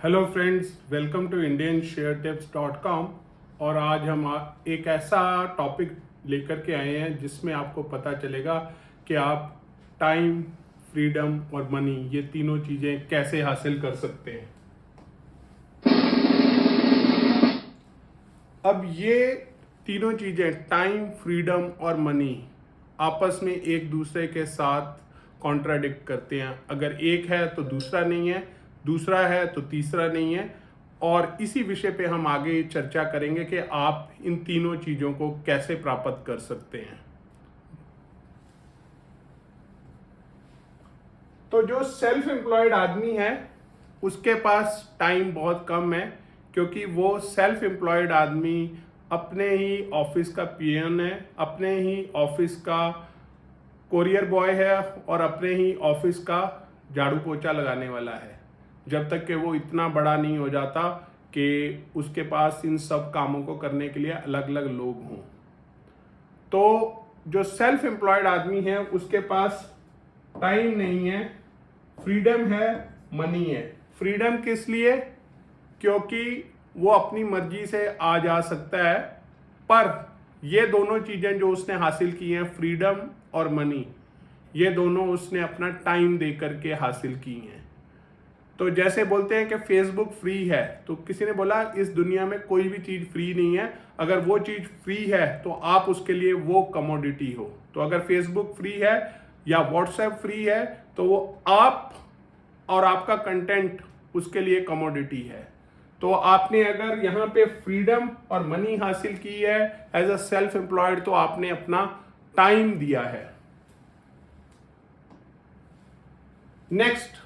Hello friends, welcome to indiansharetips.com। और आज हम एक ऐसा टॉपिक लेकर के आए हैं जिसमें आपको पता चलेगा कि आप टाइम, फ्रीडम और मनी ये तीनों चीज़ें कैसे हासिल कर सकते हैं। अब ये तीनों चीज़ें टाइम, फ्रीडम और मनी आपस में एक दूसरे के साथ कॉन्ट्राडिक्ट करते हैं। अगर एक है तो दूसरा नहीं है, दूसरा है तो तीसरा नहीं है। और इसी विषय पे हम आगे चर्चा करेंगे कि आप इन तीनों चीज़ों को कैसे प्राप्त कर सकते हैं। तो जो सेल्फ एम्प्लॉयड आदमी है उसके पास टाइम बहुत कम है, क्योंकि वो सेल्फ एम्प्लॉयड आदमी अपने ही ऑफिस का पीएन है, अपने ही ऑफिस का कोरियर बॉय है और अपने ही ऑफिस का झाड़ू पोछा लगाने वाला है, जब तक कि वो इतना बड़ा नहीं हो जाता कि उसके पास इन सब कामों को करने के लिए अलग अलग लोग हों। तो जो सेल्फ एम्प्लॉयड आदमी है उसके पास टाइम नहीं है, फ्रीडम है, मनी है। फ्रीडम किस लिए? क्योंकि वो अपनी मर्जी से आ जा सकता है। पर ये दोनों चीज़ें जो उसने हासिल की हैं, फ्रीडम और मनी, ये दोनों उसने अपना टाइम दे करके हासिल की हैं। तो जैसे बोलते हैं कि फेसबुक फ्री है, तो किसी ने बोला इस दुनिया में कोई भी चीज़ फ्री नहीं है। अगर वो चीज़ फ्री है तो आप उसके लिए वो कमोडिटी हो। तो अगर फेसबुक फ्री है या व्हाट्सएप फ्री है तो वो आप और आपका कंटेंट उसके लिए कमोडिटी है। तो आपने अगर यहाँ पे फ्रीडम और मनी हासिल की है एज अ सेल्फ एम्प्लॉयड, तो आपने अपना टाइम दिया है। Next,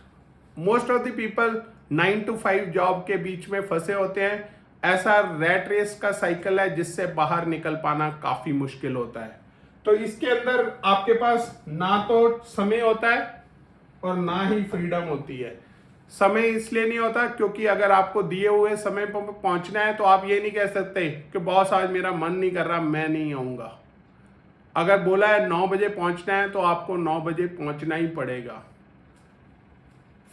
most of the people 9 to 5 job के बीच में फंसे होते हैं। ऐसा रैट रेस का साइकिल है जिससे बाहर निकल पाना काफी मुश्किल होता है। तो इसके अंदर आपके पास ना तो समय होता है और ना ही फ्रीडम होती है। समय इसलिए नहीं होता क्योंकि अगर आपको दिए हुए समय पर पहुंचना है तो आप ये नहीं कह सकते कि बॉस आज मेरा मन नहीं कर रहा, मैं नहीं आऊंगा। अगर बोला है 9 बजे पहुंचना है तो आपको 9 बजे पहुंचना ही पड़ेगा।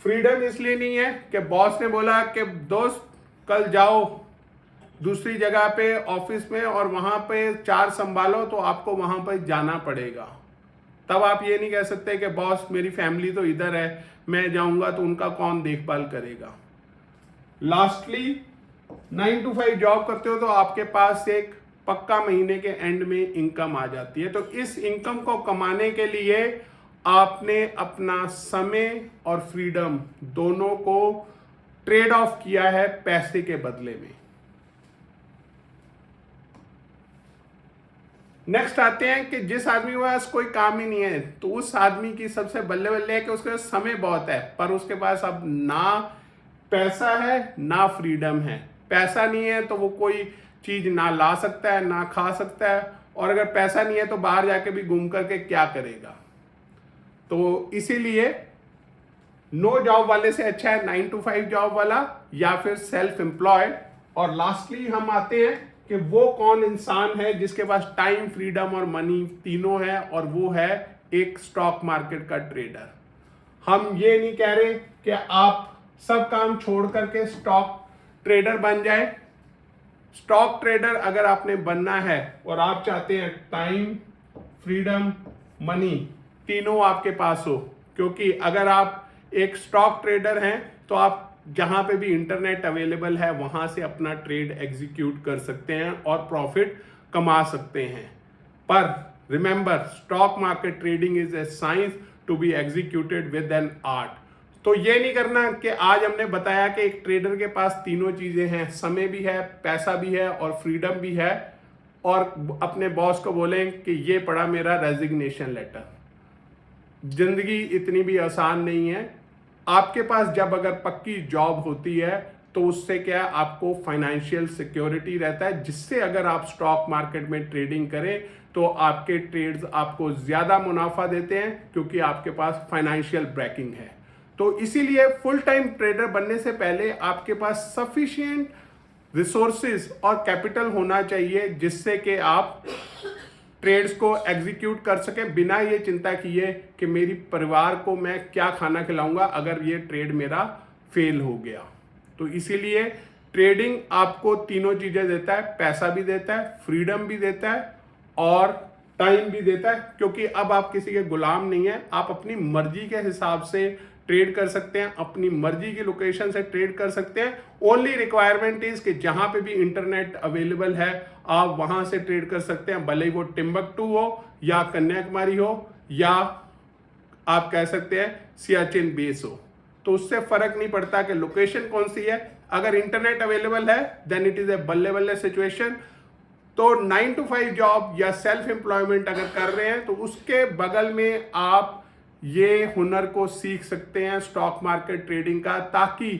फ्रीडम इसलिए नहीं है कि बॉस ने बोला कि दोस्त कल जाओ दूसरी जगह पे ऑफिस में और वहां पे 4 संभालो, तो आपको वहां पर जाना पड़ेगा। तब आप ये नहीं कह सकते कि बॉस मेरी फैमिली तो इधर है, मैं जाऊंगा तो उनका कौन देखभाल करेगा। लास्टली 9 to 5 जॉब करते हो तो आपके पास एक पक्का महीने के एंड में इनकम आ जाती है। तो इस इनकम को कमाने के लिए आपने अपना समय और फ्रीडम दोनों को ट्रेड ऑफ किया है पैसे के बदले में। नेक्स्ट आते हैं कि जिस आदमी के पास कोई काम ही नहीं है तो उस आदमी की सबसे बल्ले बल्ले है कि उसके पास समय बहुत है पर उसके पास अब ना पैसा है ना फ्रीडम है। पैसा नहीं है तो वो कोई चीज ना ला सकता है ना खा सकता है, और अगर पैसा नहीं है तो बाहर जाके भी घूम करके क्या करेगा। तो इसीलिए नो जॉब वाले से अच्छा है 9 to 5 जॉब वाला या फिर सेल्फ एम्प्लॉयड। और लास्टली हम आते हैं कि वो कौन इंसान है जिसके पास टाइम, फ्रीडम और मनी तीनों है, और वो है एक स्टॉक मार्केट का ट्रेडर। हम ये नहीं कह रहे कि आप सब काम छोड़ करके स्टॉक ट्रेडर बन जाए। स्टॉक ट्रेडर अगर आपने बनना है और आप चाहते हैं टाइम, फ्रीडम, मनी तीनों आपके पास हो, क्योंकि अगर आप एक स्टॉक ट्रेडर हैं तो आप जहां पे भी इंटरनेट अवेलेबल है वहां से अपना ट्रेड एग्जीक्यूट कर सकते हैं और प्रॉफिट कमा सकते हैं। पर remember, stock market trading is a science to be executed with an art. तो ये नहीं करना कि आज हमने बताया कि एक ट्रेडर के पास तीनों चीजें हैं, समय भी है, पैसा भी है और फ्रीडम भी है, और अपने बॉस को बोलें कि ये पड़ा मेरा रेजिग्नेशन लेटर। जिंदगी इतनी भी आसान नहीं है। आपके पास जब अगर पक्की जॉब होती है तो उससे क्या है, आपको फाइनेंशियल सिक्योरिटी रहता है, जिससे अगर आप स्टॉक मार्केट में ट्रेडिंग करें तो आपके ट्रेड्स आपको ज्यादा मुनाफा देते हैं क्योंकि आपके पास फाइनेंशियल बैकिंग है। तो इसीलिए फुल टाइम ट्रेडर बनने से पहले आपके पास सफिशिएंट रिसोर्सेज और कैपिटल होना चाहिए जिससे कि आप ट्रेड्स को एग्जीक्यूट कर सके बिना ये चिंता किए कि मेरी परिवार को मैं क्या खाना खिलाऊंगा अगर ये ट्रेड मेरा फेल हो गया। तो इसीलिए ट्रेडिंग आपको तीनों चीजें देता है, पैसा भी देता है, फ्रीडम भी देता है और टाइम भी देता है, क्योंकि अब आप किसी के गुलाम नहीं है। आप अपनी मर्जी के हिसाब से ट्रेड कर सकते हैं, अपनी मर्जी की लोकेशन से ट्रेड कर सकते हैं। ओनली रिक्वायरमेंट इज कि जहां पे भी इंटरनेट अवेलेबल है आप वहां से ट्रेड कर सकते हैं, भले ही वो टिम्बकटू हो या कन्याकुमारी हो या आप कह सकते हैं सियाचिन बेस हो, तो उससे फर्क नहीं पड़ता कि लोकेशन कौन सी है। अगर इंटरनेट अवेलेबल है देन इट इज ए बल्ले बल्ले सिचुएशन। तो 9 to 5 जॉब या सेल्फ एम्प्लॉयमेंट अगर कर रहे हैं तो उसके बगल में आप ये हुनर को सीख सकते हैं स्टॉक मार्केट ट्रेडिंग का, ताकि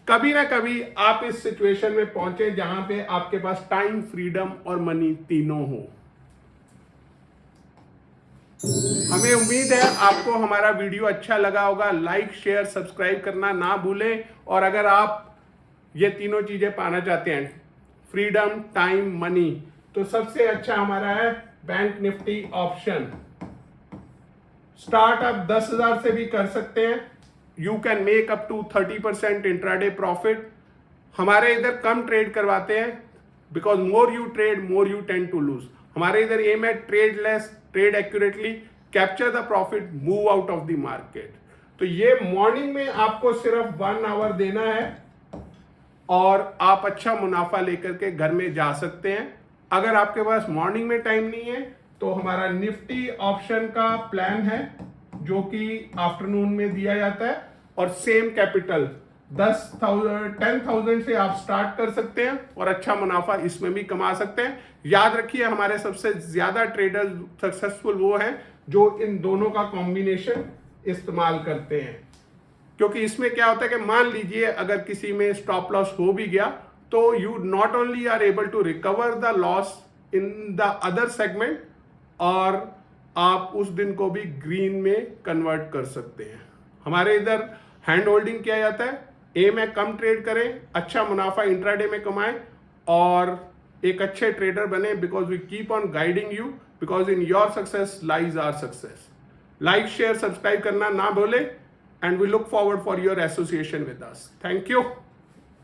कभी ना कभी आप इस सिचुएशन में पहुंचे जहां पे आपके पास टाइम, फ्रीडम और मनी तीनों हो। हमें उम्मीद है आपको हमारा वीडियो अच्छा लगा होगा। लाइक, शेयर, सब्सक्राइब करना ना भूलें। और अगर आप ये तीनों चीजें पाना चाहते हैं, फ्रीडम, टाइम, मनी, तो सबसे अच्छा हमारा है बैंक निफ्टी ऑप्शन। स्टार्ट आप 10,000 से भी कर सकते हैं। You can make up to 30% intraday profit. हमारे इधर कम ट्रेड करवाते हैं, because more you trade more you tend to lose. हमारे इधर एम है trade less, trade accurately, capture the profit, move out of the market. तो ये मॉर्निंग में आपको सिर्फ 1 आवर देना है और आप अच्छा मुनाफा लेकर के घर में जा सकते हैं। अगर आपके पास मॉर्निंग में टाइम नहीं है तो हमारा निफ्टी ऑप्शन का प्लान है जो कि आफ्टरनून में दिया जाता है, और सेम कैपिटल 10,000 से आप स्टार्ट कर सकते हैं और अच्छा मुनाफा इसमें भी कमा सकते हैं। याद रखिए हमारे सबसे ज्यादा ट्रेडर्स सक्सेसफुल वो हैं जो इन दोनों का कॉम्बिनेशन इस्तेमाल करते हैं, क्योंकि इसमें क्या होता है कि मान लीजिए अगर किसी में स्टॉप लॉस हो भी गया तो you not only are able to recover the loss in the other segment, और आप उस दिन को भी ग्रीन में कन्वर्ट कर सकते हैं। हमारे इधर हैंड होल्डिंग किया जाता है, एम है कम ट्रेड करें, अच्छा मुनाफा इंट्राडे में कमाएं और एक अच्छे ट्रेडर बने, because we keep on guiding you, because in your success lies our success. Like, share, subscribe करना ना भूलें, and we look forward for your association with us. Thank you.